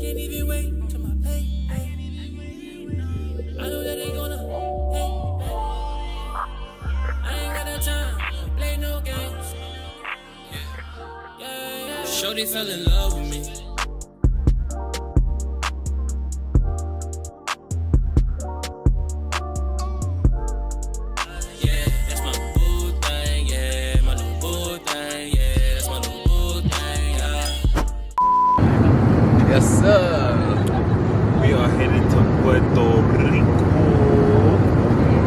can't even wait till my pay. I know that they gonna hate. I ain't got no time, play no games. Yeah. Shorty fell in love with me. Yes, sir. We are headed to Puerto Rico.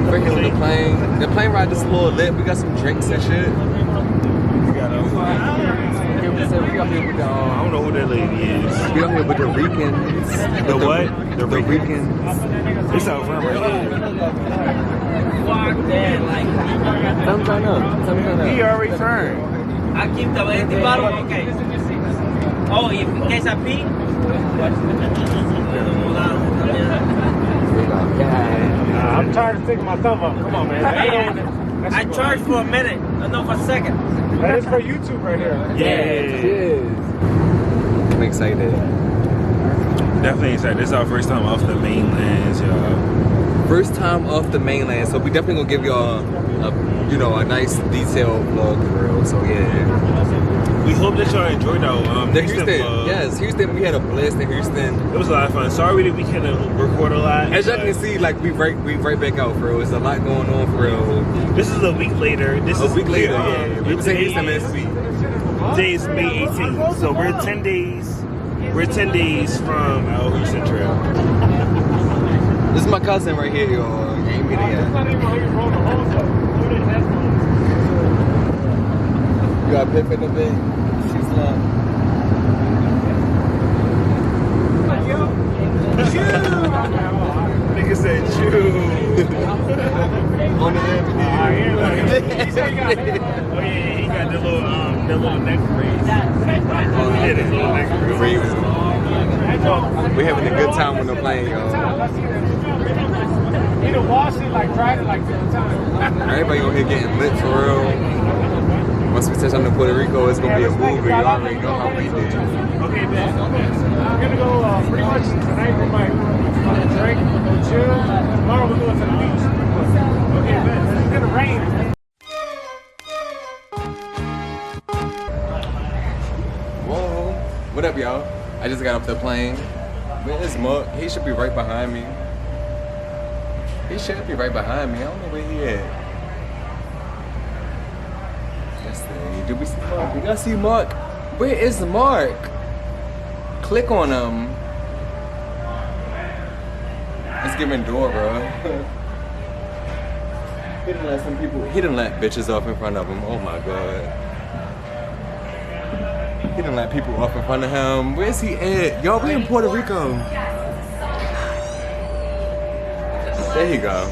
We're here on the plane. The plane ride is a little lit. We got some drinks and shit. We got We got here with the, I don't know who that lady is. we out here with the Ricans. The what? The Ricans. It's out front right here. Some turn up. He already turned. Aquí te voy a activar, ok. Oh, y en case I pee. I'm tired of taking my thumb up. Come on, man. I charged for a minute, no, for a second. That is for YouTube right here. Yeah. I'm excited. Definitely excited. This is our first time off the mainland, y'all. First time off the mainland, so we definitely gonna give y'all a nice detailed vlog for real. So yeah. We hope that y'all enjoyed our The Houston Houston, vlog. yes, Houston. We had a blast in Houston. It was a lot of fun. Sorry that we couldn't record a lot. As y'all can see, like we right back out for real. There's a lot going on for real. This is a week later. Yeah. We was in Houston last week. Today is May 18th, so we're 10 days. We're 10 days from our Houston trip. This is my cousin right here, y'all. You ain't been yet. You got Pip in the bed. She's not. Nigga said chew. On the end. Oh yeah, he got the little neck brace. Yeah, the little neck brace. We having a good time on the plane, y'all. Either wash it, like tried it like 10 times. Everybody on here getting lit for real. Once we touch on to Puerto Rico, it's gonna be a movie. You already know how we did. Okay, man. I'm gonna go pretty much tonight with my drink, go chill. Tomorrow we're going to the beach. Okay, man. It's gonna rain. Whoa. What up, y'all? I just got off the plane. Where's Mark? He should be right behind me. He should be right behind me. I don't know where he at. Let's see. Do we see Mark? We gotta see Mark. Where is Mark? Click on him. Let's give him a door, bro. He didn't let some people. He didn't let bitches off in front of him. Oh my god. He didn't let people off in front of him. Where's he at? Y'all, we in Puerto Rico. There you go.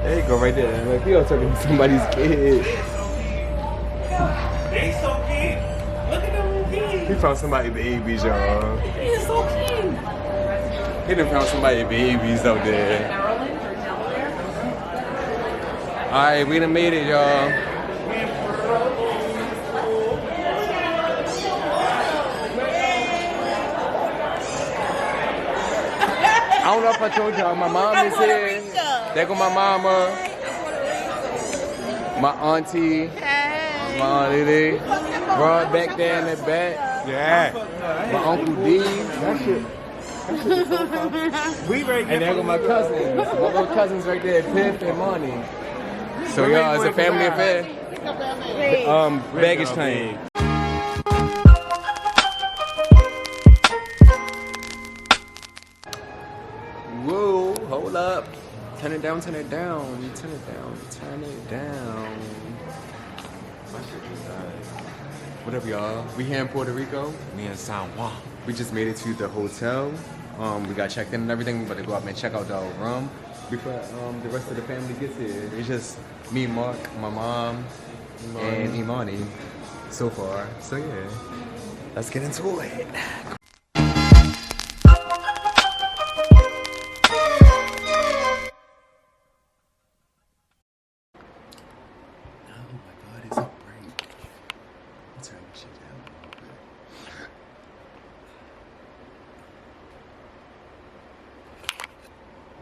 There you go, right there. Like, you are talking to somebody's kid. They so cute. Look at them kids. He found somebody's babies, y'all. He is so cute. He done found somebody's babies out there. Alright, we done made it, y'all. I don't know if I told y'all, my mom is here. There go my mama. My auntie. My auntie. Rod back there in the back. Yeah. My Uncle D. That shit. We ready. And there go my cousins. My little cousins right there, Piff and Monty. So y'all, it's a family affair. Baggage claim. Whoa, hold up. Turn it down, turn it down, turn it down, turn it down. What up, y'all? We here in Puerto Rico. We in San Juan. We just made it to the hotel. We got checked in and everything. We're about to go up and check out the room before the rest of the family gets here. It's just me, Mark, my mom, and Imani. so far. So yeah, let's get into it.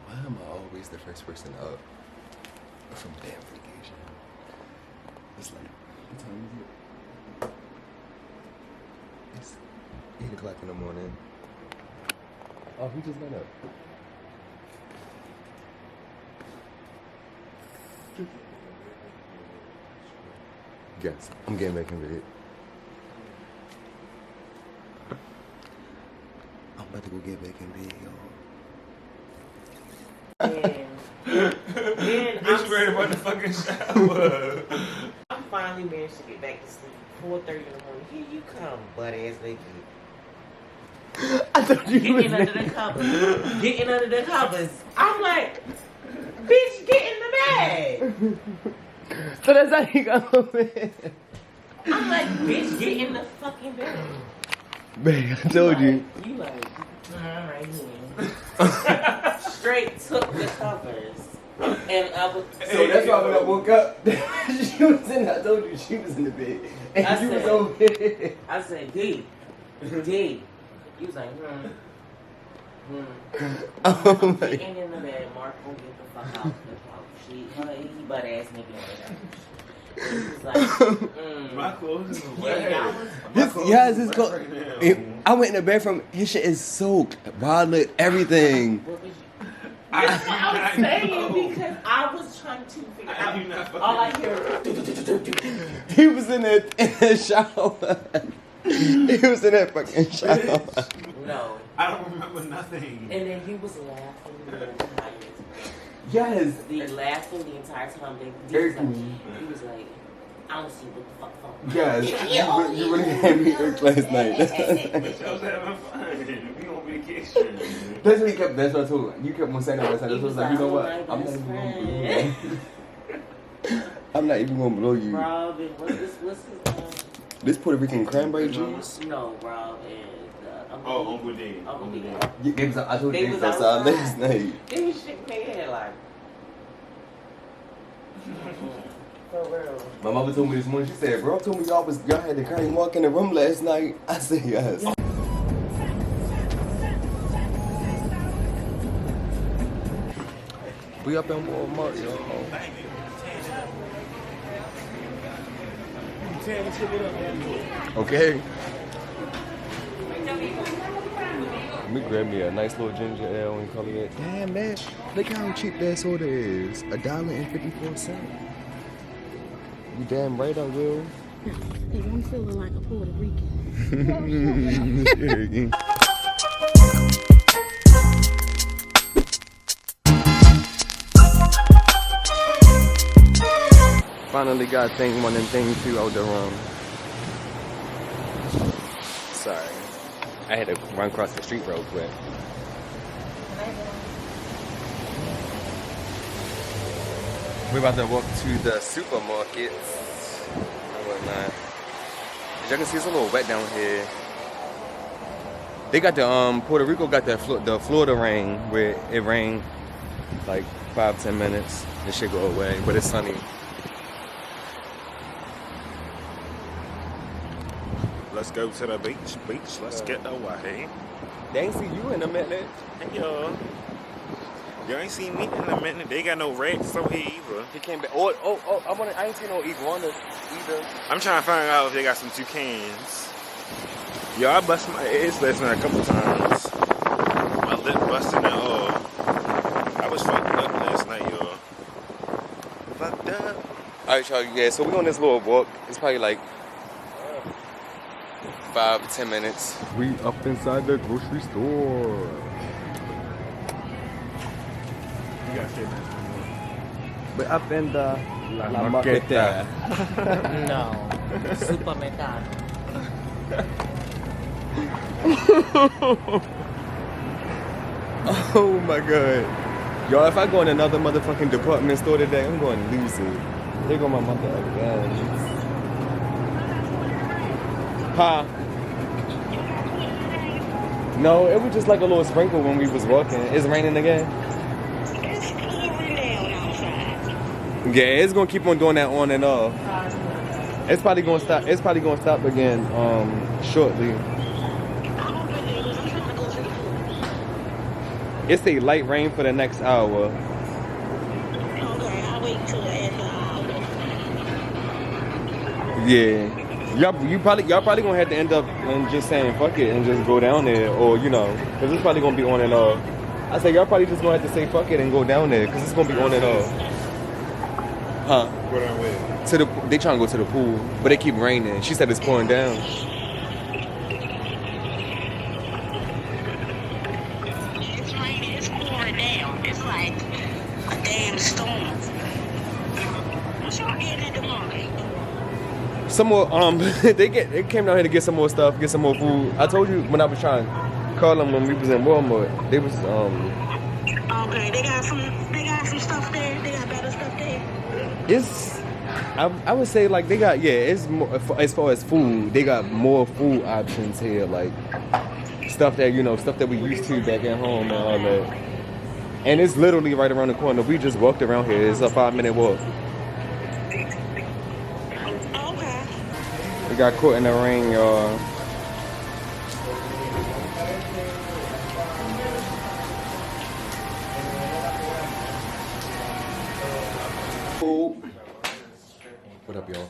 Why am I always the first person up from damn vacation? It's like, what time is it? It's 8 o'clock in the morning. Oh, we just got up. Guess, I'm getting back in bed. I'm about to go get back in bed, y'all. Then Bitch ready about the fucking shower. I finally managed to get back to sleep. 4:30 in the morning. Here you come, butt ass nigga. I thought you Getting under the covers. Getting under the covers. I'm like, bitch, get in the bed. So that's how you go, man. I'm like, bitch, get in the fucking bed. Man, I told you. You like, right here. Straight took the covers. And I was. So that's why when I woke up, she was in. I told you she was in the bed, and I you was said- over there. I said, D. D. He was like, Oh my! Getting in the bed, Mark will get the fuck out of the couch. He butt ass nigga on the couch. He was like, My clothes is yeah, His clothes. I went in the bathroom. His shit is soaked. Wallet, everything. That's what I was saying because I was trying to figure out. All I hear He was in the shower. He was in that fucking shower. no. I don't remember nothing. And then he was laughing the entire time. Yes. Laughing the entire time. He was like, I don't see what the fuck phone. Yes. You really had me irked last night. But y'all was having fun. We on vacation. That's what he kept. That's what I told you. You kept on saying that last night. That's what I was like, you know what? I'm I'm not not even gonna blow you. I'm not even gonna blow you. Rob and what's his This Puerto Rican cranberry juice. No, Rob and Oh, Uncle D. Uncle D. They was, I told you They they was was outside outside. last night. They was shaking their head like. For real. My mother told me this morning. She said, "Bro, told me y'all had the crane walk in the room last night." I said, "Yes." We up in Walmart, y'all. Okay. Let me grab me a nice little ginger ale and color it. Damn, man. Look how cheap that soda is. $1.54. You damn right I will. Because I'm feeling like a Puerto Rican. Finally got thing 1 and thing 2 out the room. Sorry. I had to run across the street real quick. We're about to walk to the supermarkets and whatnot. As y'all can see, it's a little wet down here. They got the Puerto Rico got the Florida rain where it rained like 5-10 minutes. This shit go away, but it's sunny. Let's go to the beach. Let's get away. They ain't see you in a minute. Hey, y'all. Y'all ain't seen me in a minute. They got no rats over here either. He came back. I ain't seen no iguana either. I'm trying to find out if they got some toucans. Yo, I busted my ass last night a couple times. My lip busted and all. I was fucked up last night, y'all. Fucked up. Alright, y'all. Yeah, so we on this little walk. It's probably like 5 to 10 minutes. We up inside the grocery store. We're up in the La Marqueta. No. Supermercado. Oh my god. Y'all, if I go in another motherfucking department store today, I'm going to lose it. There go my mother again. Huh? No, it was just like a little sprinkle when we was walking. It's raining again. It's pouring down outside. Yeah, it's gonna keep on doing that on and off. It's probably gonna stop. It's probably gonna stop again shortly. I hope it is. I'm trying to go to the pool. It's a light rain for the next hour. Okay, I'll wait till the end of the hour. Yeah. Y'all probably gonna have to end up and just saying fuck it and just go down there, or you know, cause it's probably gonna be on and off. I say y'all probably just gonna have to say fuck it and go down there, cause it's gonna be on and off. Huh? Go down where? To the they trying to go to the pool, but it keep raining. She said it's pouring down. It's raining. It's pouring down. It's like a damn storm. What y'all getting at the market? Some more they came down here to get some more stuff, get some more food. I told you when I was trying to call them when we was in Walmart, they was Okay, they got some stuff there. They got better stuff there. it's I would say like they got it's more, as far as food, they got more food options here, like stuff that stuff that we used to back at home and all that. And it's literally right around the corner. We just walked around here. It's a 5-minute walk. Okay. We got caught in the rain, y'all. What up, y'all?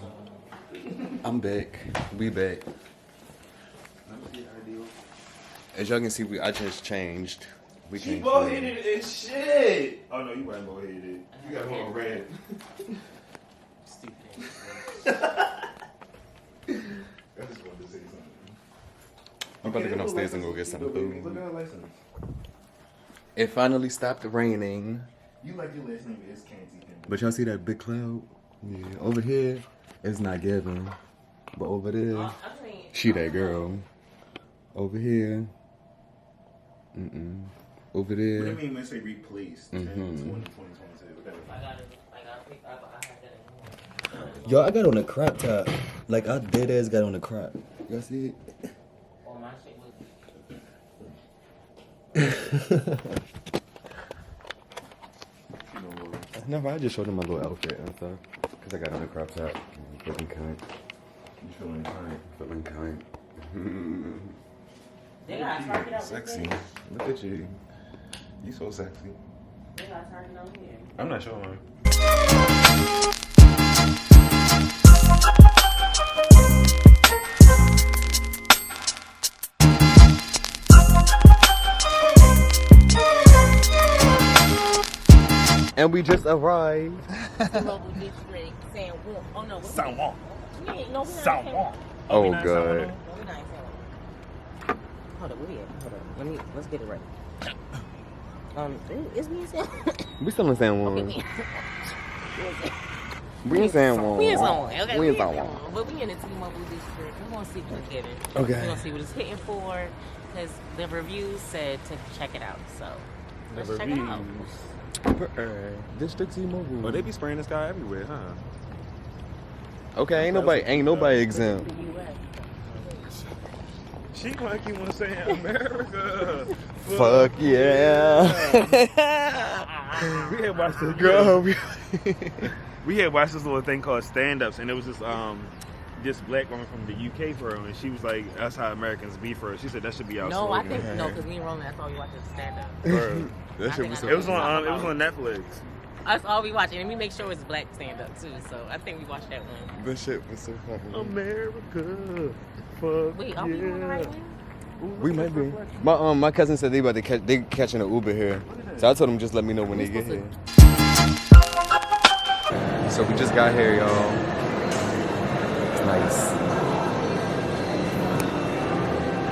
I'm back. We back. As y'all can see, I just changed. We She changed. bald-headed and shit. Oh no, you weren't bald-headed. You got more red. I just wanted to say something. I'm about to go downstairs and go get some Look food. at her license. It finally stopped raining. You like your last name is Canty. But y'all see that big cloud? Yeah. Over here, it's not giving. But over there, she that girl. Over here. Over What do there. you mean when they say replaced? 2022. Yo, I got on a crop top. Like, I dead ass got on a crop. Y'all see it? Oh, my shit was. Never, I just showed them my little outfit and stuff. Because I got on a crop top. Feeling kind. You feeling kind? Feeling kind. They got target up Sexy. Look at you. You so sexy. They got target on here. I'm not showing. And we just arrived. Local district, San Juan. Oh no, San Juan. we ain't. No, we not in San San Juan. Juan. Oh, we not in San God. Juan? No, we not in San Juan. Hold up, where we at? Hold up. Let's get it right. Is we in San Juan? We still in San Juan. Okay, We in San Juan. we in San Juan. Okay, We in San Juan. But we in the T-Mobile district. We're gonna see what we're getting. Okay. We're gonna see what it's hitting for, because the reviews said to check it out. So let's check it out. District T-Mobile. Oh, they be spraying this guy everywhere, huh? Okay, ain't nobody exempt. She like you want to say America. Fuck yeah. We had watched this Girl, we had watched this little thing called stand-ups, and it was this black woman from the UK for her, and she was like, "That's how Americans be for her." She said that should be our No, I slogan. think no, because we in Rome. That's all we watch is stand up. Bro, that shit was so it was on Netflix. That's all we watch, and we make sure it's black stand up too. So I think we watched that one. That shit was so funny. America, fuck Wait, are we on the right way? We might be. My cousin said they catching an Uber here. So I told them just let me know when they get here. So we just got here, y'all. It's nice.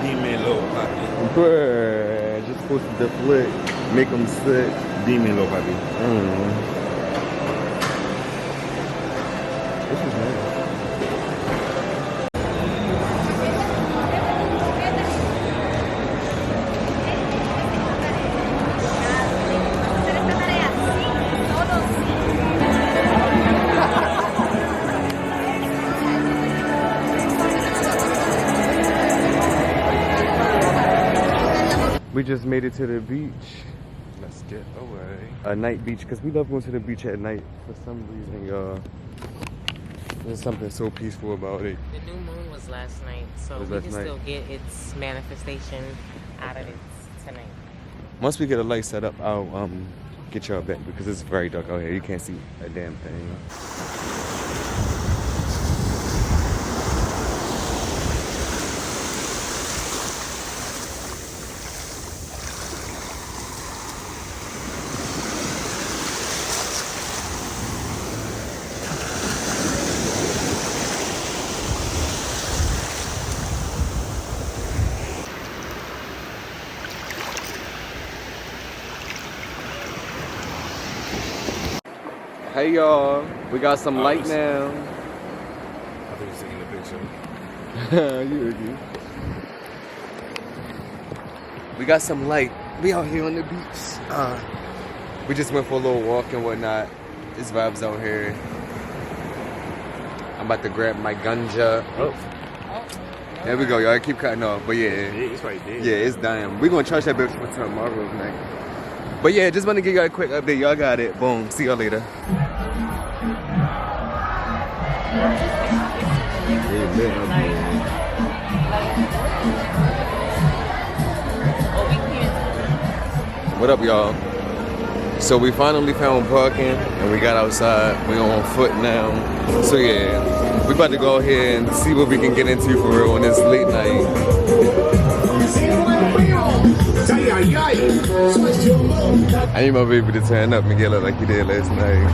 Dímelo, papi. Bruh, just supposed to deflect, make them sick. Dímelo, papi. This is nice. We just made it to the beach. Let's get away. A night beach, because we love going to the beach at night for some reason, y'all. There's something so peaceful about it. The new moon was last night, so we can still get its manifestation out of it tonight. Once we get a light set up, I'll get y'all back because it's very dark out here. You can't see a damn thing. Hey y'all, we got some light now. I think you're taking a picture. You agree. We got some light. We out here on the beach. We just went for a little walk and whatnot. It's vibes out here. I'm about to grab my ganja. Oh. There we go, y'all. Keep cutting off. But yeah. It's right there. Yeah, it's dying. We're gonna charge that bitch for tomorrow night. But yeah, just want to give y'all a quick update. Y'all got it. Boom. See y'all later. What up, y'all? So we finally found parking and we got outside. We on foot now. So yeah, we about to go ahead and see what we can get into for real on this late night. I need my baby to turn up and get up like he did last night.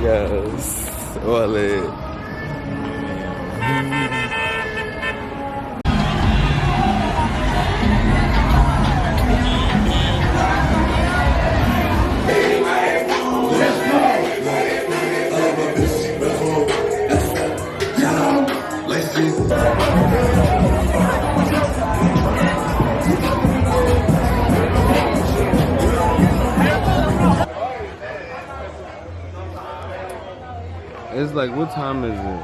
Yes, all it. It's like, what time is it?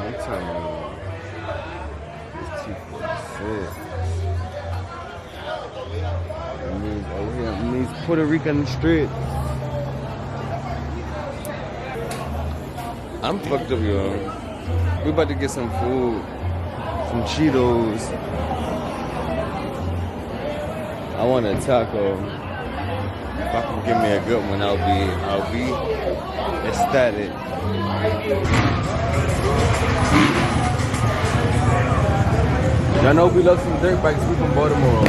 What time is it? It's 2:46. It means over here, it means Puerto Rican street. I'm fucked up, y'all. We about to get some food, some Cheetos. I want a taco. If I can give me a good one, I'll be ecstatic. Y'all know we love some dirt bikes. We from Baltimore.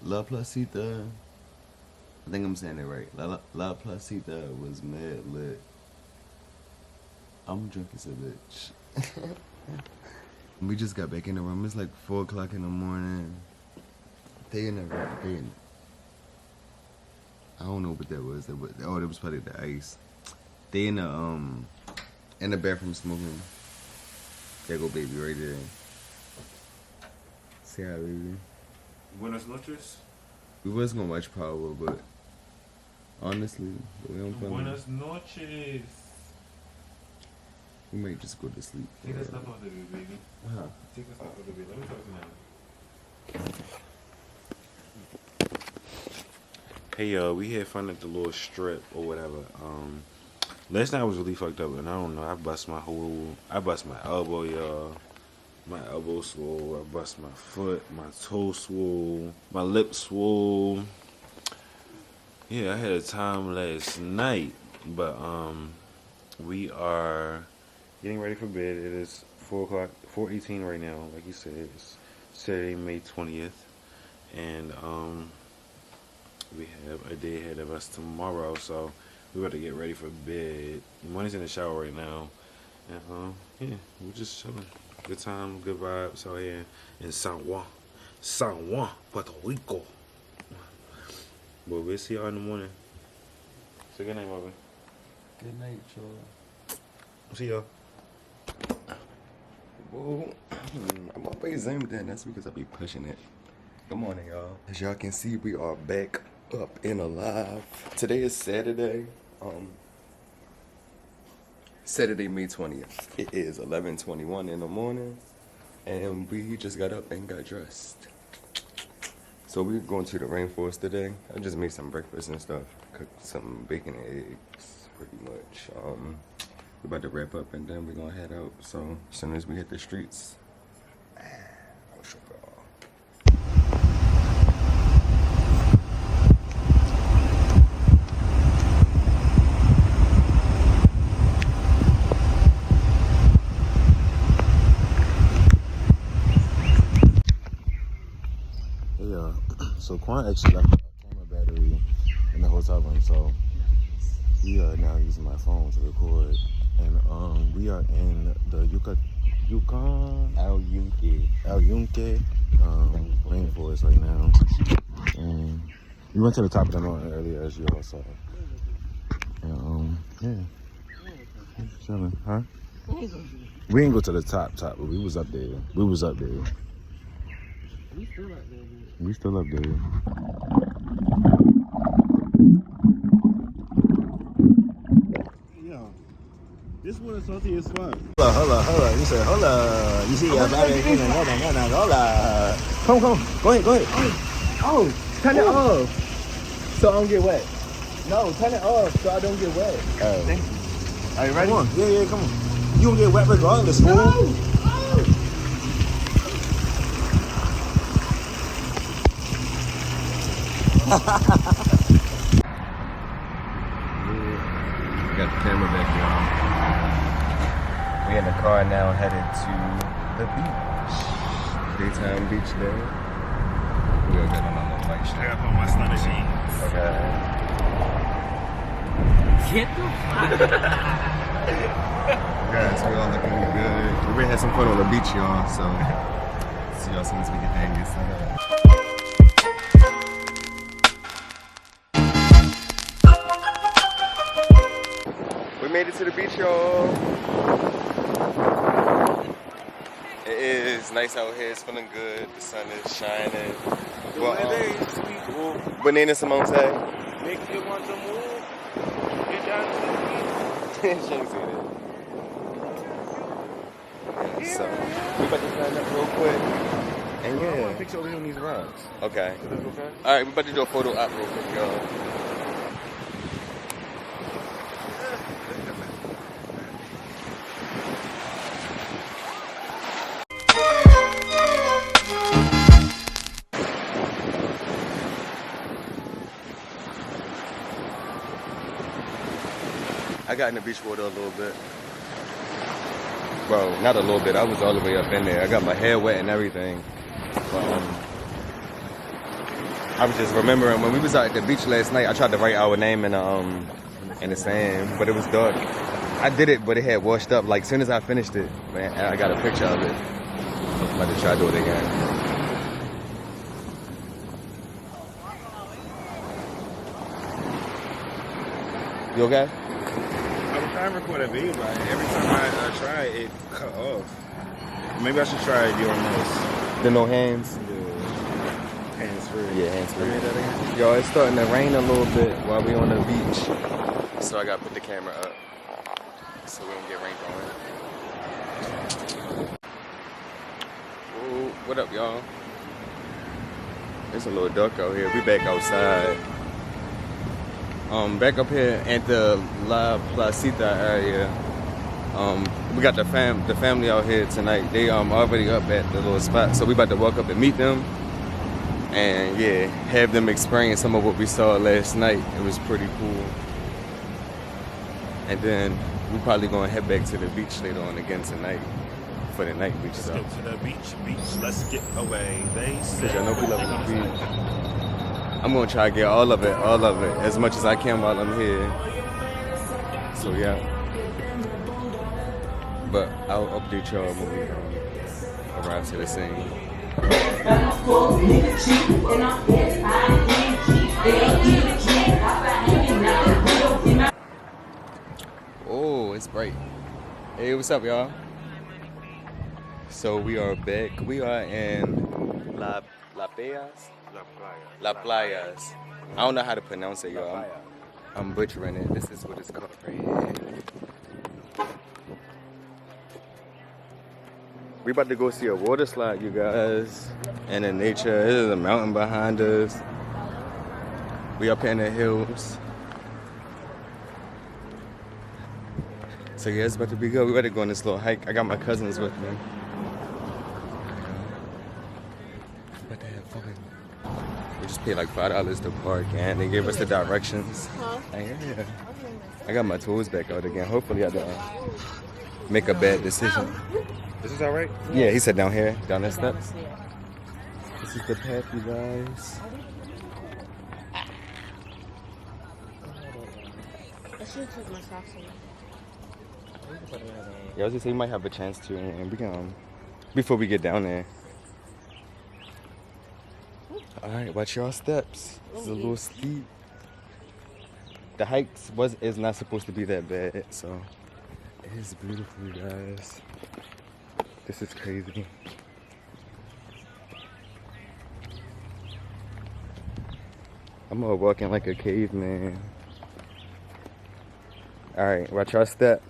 La Placita, I think I'm saying it right. La Placita was mad lit. I'm drunk as a bitch. We just got back in the room. It's like 4 o'clock in the morning. They in the I don't know what that was. Oh, that was probably the ice. They in the bathroom smoking. There go baby right there. See how baby. Buenas noches. We was gonna watch Power, but honestly, we don't film. Buenas noches. We might just go to sleep. Take a step off the bed, baby. Huh? Take a step off the bed. Let me talk to you. Hey y'all, we had fun at the little strip or whatever. Last night I was really fucked up, and I don't know. I bust my elbow, y'all. My elbow swole, I bust my foot, my toe swole, my lip swole. Yeah, I had a time last night, but we are getting ready for bed. It is 4 o'clock, 4:18 right now. Like you said, it's Saturday, May 20th, and we have a day ahead of us tomorrow, so we're about to get ready for bed. Money's in the shower right now, and yeah, we're just chilling. Good time, good vibes out here in San Juan. San Juan, Puerto Rico. But we'll see y'all in the morning. Say good night, Marvin. Good night, y'all. See y'all. Whoa. I'm always zoomed in. That's because I be pushing it. Good morning, y'all. As y'all can see, we are back up and alive. Today is Saturday. Saturday, May 20th. It is 11:21 in the morning. And we just got up and got dressed. So we're going to the rainforest today. I just made some breakfast and stuff. Cooked some bacon and eggs, pretty much. We're about to wrap up and then we're gonna head out. So as soon as we hit the streets, I'll show y'all. So Qwon actually left the camera battery in the hotel room, so we are now using my phone to record. And we are in the Yunque Rainforest right now. And we went to the top of the mountain earlier, as you all saw. And yeah, chilling, huh? We didn't go to the top, but we was up there. We still up there. Yo, this one is salty as fuck. Hold up. You said, hold up. You see, hold up. Come. Go ahead. Oh, turn it off so I don't get wet. No, turn it off so I don't get wet. Thank you. Are you ready? Come on. Yeah, come on. You gonna get wet regardless, fool. No. We got the camera back, y'all. We in the car now, headed to the beach. Daytime beach day. We all got on our little light I gotta put my stunner jeans. Okay. Get the fuck Guys, we all looking good. We already had some fun on the beach, y'all. So see y'all as soon as we get there and get set up. Made it to the beach, y'all. It is nice out here. It's feeling good. The sun is shining. Well, what name is Simone say? Make you want to move. Get down to She ain't seen it. Yeah, so we about to sign up real quick. And I want yeah. a picture over here on these rocks. Okay. Is that okay? All right, we about to do a photo op real quick, y'all. I got in the beach water a little bit. Bro, not a little bit. I was all the way up in there. I got my hair wet and everything. But, I was just remembering when we was out at the beach last night, I tried to write our name in the sand, but it was dark. I did it, but it had washed up. Like, as soon as I finished it, man, I got a picture of it. I'm about to try to do it again. You okay? I was trying to record a video, but every time I try, it cut off. Maybe I should try doing this. The no hands? Hands free. Yeah, hands free. Yo, it's starting to rain a little bit while we on the beach. So I gotta put the camera up so we don't get rained on. Ooh, what up, y'all? It's a little dark out here. We back outside. Back up here at the La Placita area. We got the family out here tonight. They already up at the little spot, so we about to walk up and meet them, and yeah, have them experience some of what we saw last night. It was pretty cool. And then we probably gonna head back to the beach later on again tonight for the night beach. Let's So. go to the beach. Let's get away. They say. Cause y'all know we love the beach. I'm gonna try to get all of it, as much as I can while I'm here. So yeah. But I'll update y'all when we arrive to the scene. Oh, it's bright. Hey, what's up, y'all? So we are back. We are in La Pailas? La Playas. I don't know how to pronounce it, y'all. I'm butchering it. This is what it's called right here. We about to go see a water slide, you guys. And in nature, there's a mountain behind us. We up in the hills. So yeah, it's about to be good. We about to go on this little hike. I got my cousins with me. About to have fun. We just paid like $5 to park, and they gave us the directions. Yeah. I got my tools back out again. Hopefully I don't make a bad decision. This is all right? Yeah, he said down here, down the steps. This is the path, you guys. I should take my socks off. Yeah, I was just saying you might have a chance to, and we can, before we get down there. All right, watch your steps. It's a little steep. The hikes is not supposed to be that bad, so it is beautiful, you guys. This is crazy. I'm gonna walk in like a caveman. All right, watch your step.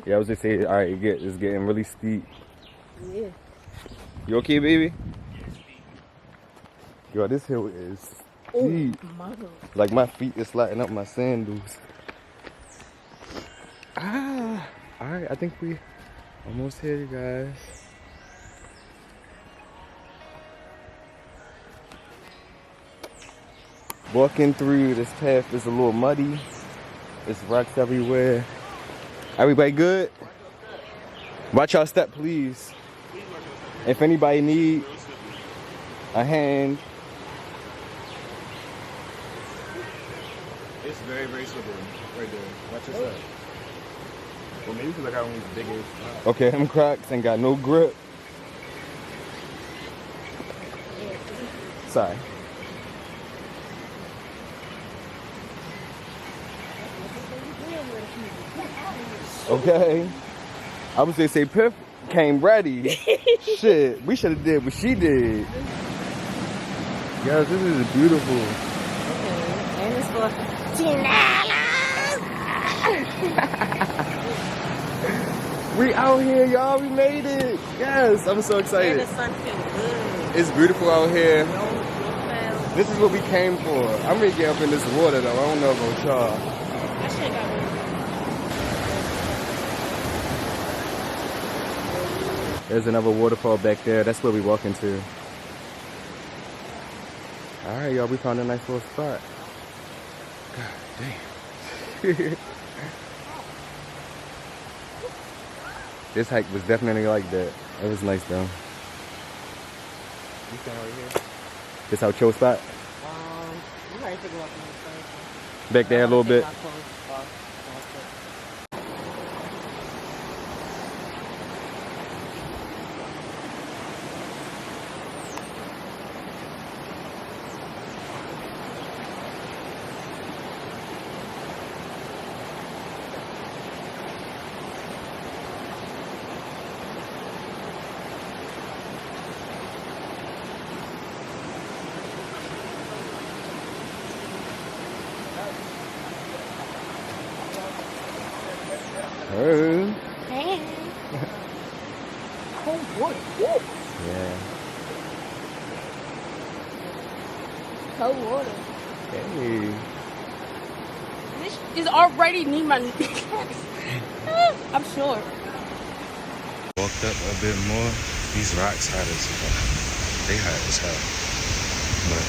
Yeah, I was just saying, all right, it's getting really steep. Yeah. You okay, baby? Yo, this hill is steep. Like my feet is sliding up my sandals. All right, I think we almost here, you guys. Walking through this path is a little muddy. There's rocks everywhere. Everybody good? Watch your step, please. If anybody need a hand. It's very, very slippery right there. Watch your step. Well, maybe because I got one of these big ass. Okay, them Crocs ain't got no grip. Sorry. Okay. I was gonna say Piff came ready. Shit, we should have did what she did. Guys, this is beautiful. Okay. And it's for We out here, y'all. We made it. Yes, I'm so excited. And the sun feels good. It's beautiful out here. No clouds. This is what we came for. I'm ready to get up in this water though. I don't know about y'all. I should got one. There's another waterfall back there. That's where we walk into. All right, y'all. We found a nice little spot. God damn. This hike was definitely like that. It was nice though. You stand right here? This our chill spot? I'm ready to go up on the stage. Back there a little bit. Hey. Hey. Cold water. Woo. Yeah. Cold water. Hey. This is already need my I'm sure. Walked up a bit more. These rocks hot as hell. They hot as hell. But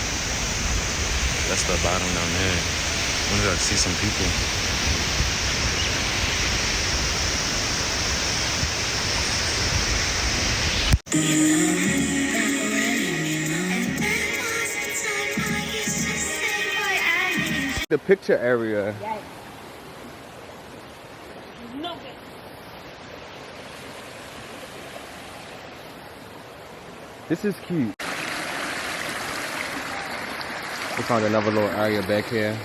that's the bottom down there. I wanted to see some people. The picture area. No. This is cute. We found another little area back here.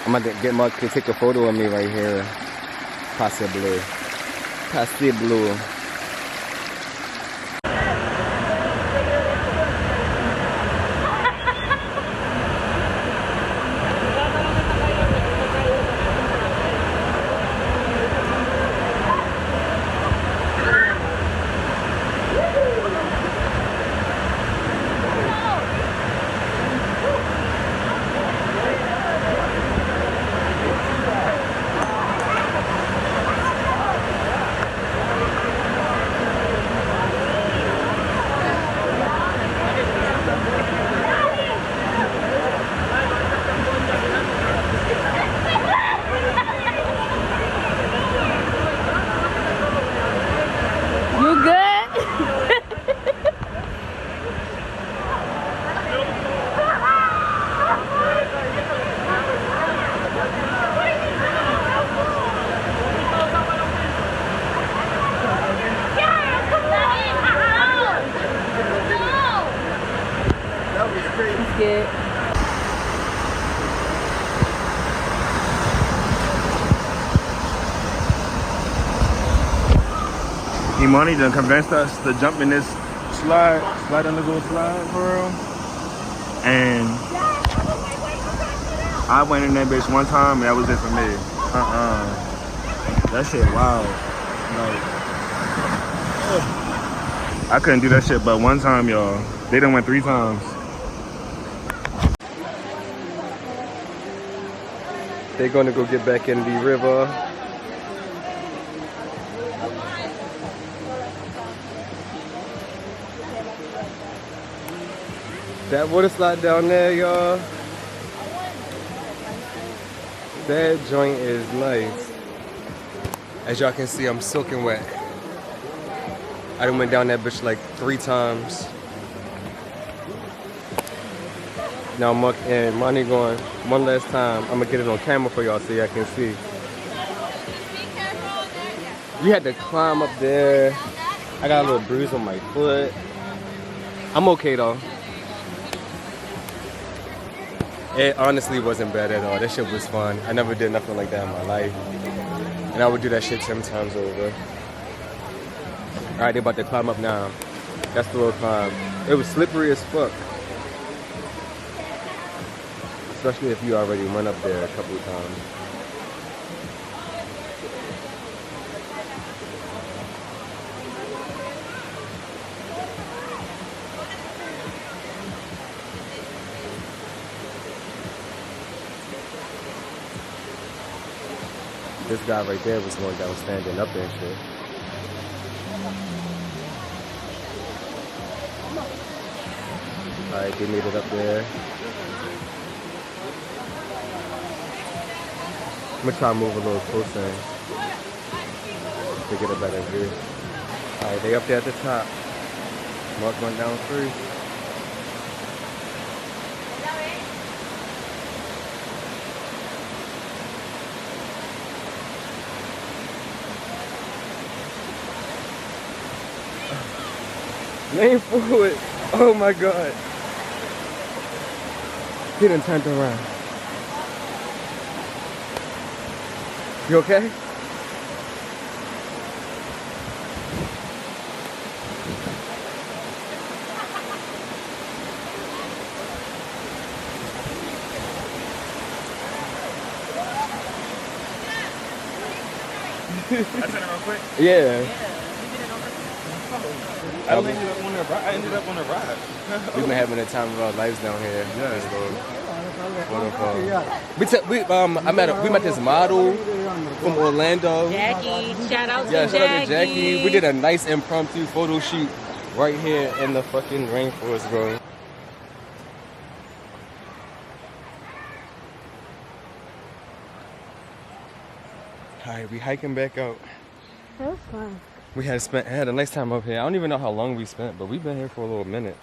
I'm about to get Mark to take a photo of me right here. Possibly. Possibly. Imani done convinced us to jump in this slide on the little slide for real. And I went in that bitch one time and that was it for me. That shit wild. Like, I couldn't do that shit but one time, y'all. They done went 3 times. They're gonna go get back in the river. That water slide down there, y'all. That joint is nice. As y'all can see, I'm soaking wet. I done went down that bitch like 3 times. Now Muck and Money going one last time. I'm gonna get it on camera for y'all so y'all can see. You had to climb up there. I got a little bruise on my foot. I'm okay though. It honestly wasn't bad at all. That shit was fun. I never did nothing like that in my life. And I would do that shit 10 times over. Alright, they about to climb up now. That's the little climb. It was slippery as fuck. Especially if you already went up there a couple of times. This guy right there was the one that was standing up there and shit. Alright, they made it up there. I'm gonna try to move a little closer to get a better view. Alright, they up there at the top. Mark went down first. Lean forward. Oh my god. He done turned around. You okay? I turn it real quick. Yeah. I ended up on a ride. We've been having the time of our lives down here. Yeah. Waterfall. We met this model from Orlando. Jackie, shout out to Yeah, Jackie. shout out to Jackie. We did a nice impromptu photo shoot right here in the fucking rainforest, bro. Alright, we hiking back out. That was fun. We had a nice time up here. I don't even know how long we spent, but we've been here for a little minute.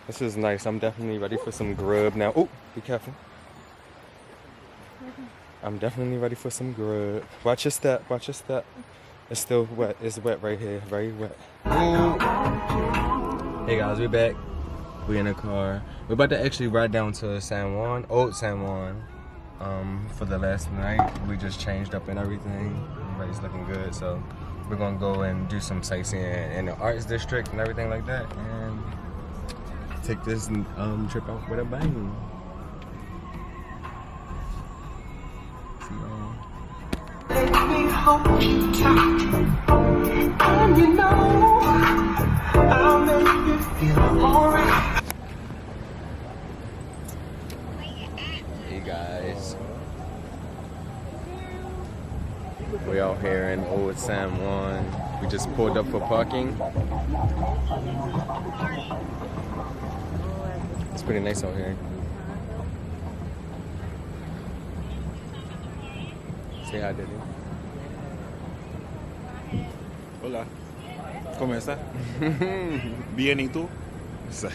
This is nice. I'm definitely ready for some grub now. Oh, be careful. I'm definitely ready for some grub. Watch your step, watch your step. It's still wet. It's wet right here, very wet. Ooh. Hey guys, we're back. We in the car. We're about to actually ride down to San Juan, old San Juan, for the last night. We just changed up and everything. Everybody's looking good, so we're gonna go and do some sightseeing in the arts district and everything like that, and take this trip out with a bang. See y'all. Hey guys, we out here in Old San Juan. We just pulled up for parking. It's pretty nice out here. Say hi, Daddy. Hola. ¿Cómo está? Bien, ¿y tú? Sí.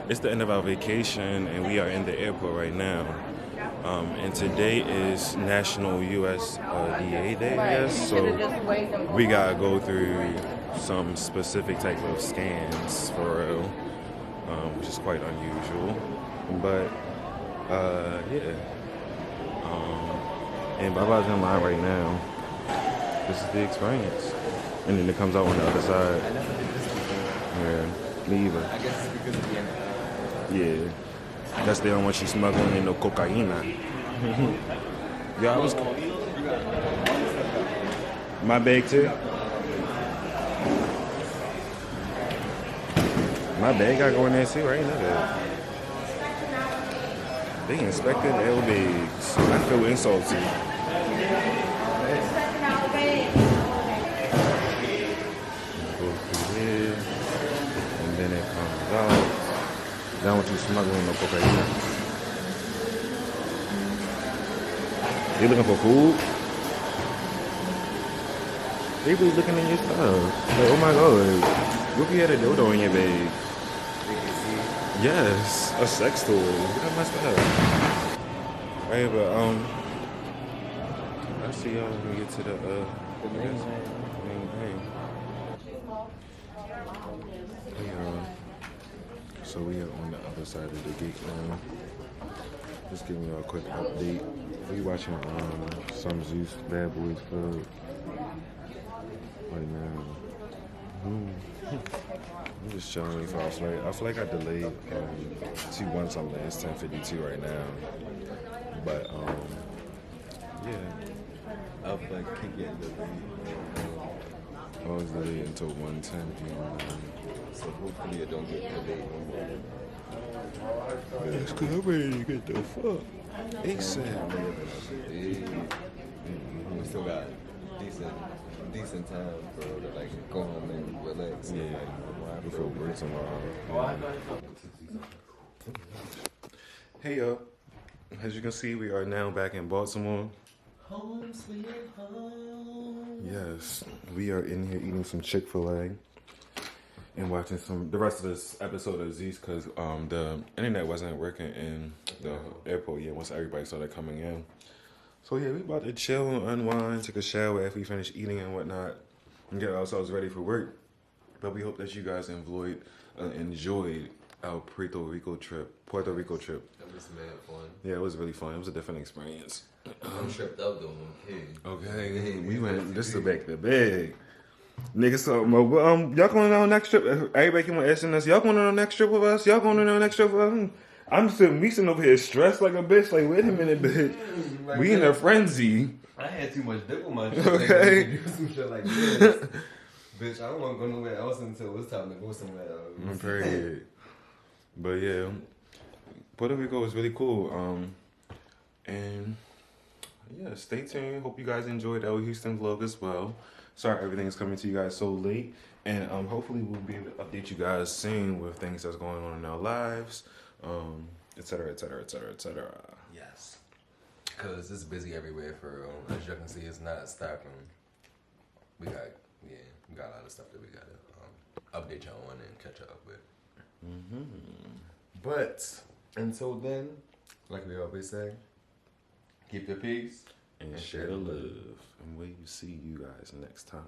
It's the end of our vacation and we are in the airport right now. And today is National USDA Day, I guess. So we gotta go through some specific type of scans for real, which is quite unusual. But yeah. And Baba's in line right now. This is the experience. And then it comes out on the other side. I never did this before. Yeah, me either. I guess it's because of the Yeah, that's they don't want you smuggling in no cocaina. Yeah, I was. My bag too. My bag got going there too, right? Know that. They inspected L bags. I feel insulted. Go through here, and then it comes out. They don't want you smuggling no cocaine. They looking for food? They really looking in your stuff. Like, oh my god, what if you had a dildo in your bag? Yes, a sex toy. Look at my stuff. Right, but I'll see y'all when we get to the main thing. So we are on the other side of the gate now. Just giving y'all a quick update. We watching some Zeus Bad Boys Club right now. I'm just chilling for our flight. I feel like I delayed 2-1 something. It's 10:52 right now. But yeah. I'll like keep getting delayed. I was delayed until 1:10 p.m. So hopefully it don't get delayed no more. That's because I'm ready to get the fuck ASAP. We still got decent time for to like go home and relax. Yeah, before work tomorrow. Hey y'all, as you can see, we are now back in Baltimore. Home sweet home. Yes, we are in here eating some Chick-fil-A. and watching the rest of this episode of Z's because the internet wasn't working in the airport yet once everybody started coming in. So yeah, we about to chill and unwind, take a shower after we finish eating and whatnot, and get ourselves ready for work. But we hope that you guys enjoyed our Puerto Rico trip. It was mad fun. Yeah, it was really fun. It was a different experience. I'm tripped out though, Okay, we went this is back to bag. Niggas, so y'all going on the next trip? Everybody keep on asking us, y'all going on the next trip with us? Y'all going on the next trip with us? I'm sitting over here stressed like a bitch. Like, wait a minute, bitch. Like, we in a frenzy. I had too much dip on my shit. Okay. Like, do some shit like this. Bitch, I don't want to go nowhere else until it's time to go somewhere else. I'm period. But yeah, Puerto Rico was really cool. And yeah, stay tuned. Hope you guys enjoyed our Houston vlog as well. Sorry everything's coming to you guys so late. And hopefully we'll be able to update you guys soon with things that's going on in our lives. Etc. Yes. Because it's busy everywhere for real. As you can see, it's not stopping. We got a lot of stuff that we got to update y'all on and catch up with. But until then, like we always say, keep the peace And share the love. And we'll see you guys next time.